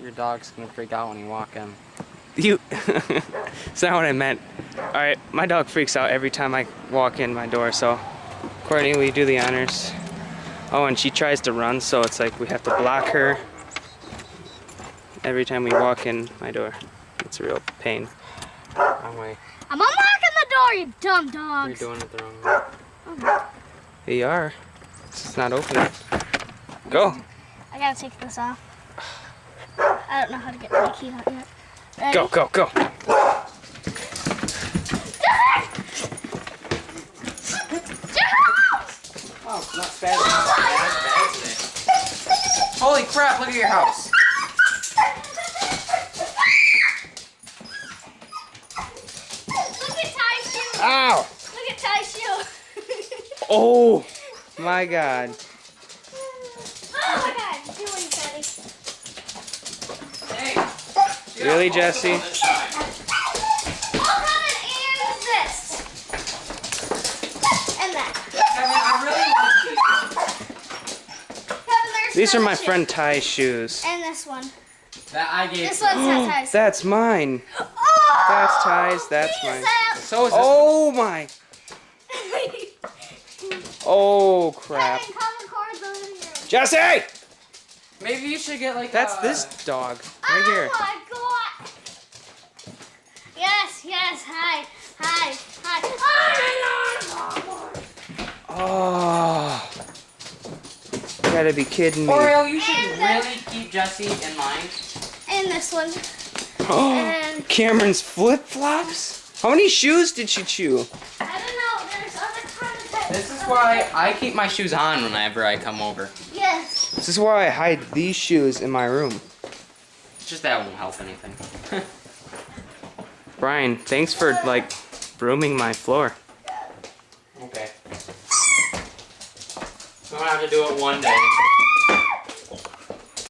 Your dog's gonna freak out when you walk in. You. That's not what I meant. Alright, my dog freaks out every time I walk in my door, so. Courtney, will you do the honors? Oh, and she tries to run, so it's like we have to block her every time we walk in my door. It's a real pain. Wrong way. I'm unlocking the door, you dumb dogs. You're doing it the wrong way. Oh. Here you are. It's not opening. Go. I gotta take this off. I don't know how to get my key out yet. Ready? Go, go, go. Oh, it's not bad. Holy crap, look at your house. Look at Ty's shoe. Ow! Look at Ty's shoe. Oh my god. Oh my god, do it, Teddy. Hey. Really, Jesse? What kind of ear is this? And that. Kevin, I really like Kevin, there's These are my another shoe. friend Ty's shoes. And this one. these. That I gave This you. one's not Ty's. That's mine. Oh, That's Ty's, that's mine. Jesus. So is this Oh my. Oh crap. Kevin, come record the living room. Jesse! one. Maybe you should get like That's this dog. Right here. Oh my god. Yes, yes, hi, hi, hi. Oh. You gotta be kidding me. Oreo, you should And really keep Jesse in mind. And this one. Oh, And Cameron's flip-flops? How many shoes did she chew? I don't know, there's other kind of types. This is why I keep my shoes on whenever I come over. Yes. This is why I hide these shoes in my room. Just that won't help anything. Brian, thanks for like brooming my floor. Okay. I'm gonna have to do it one day.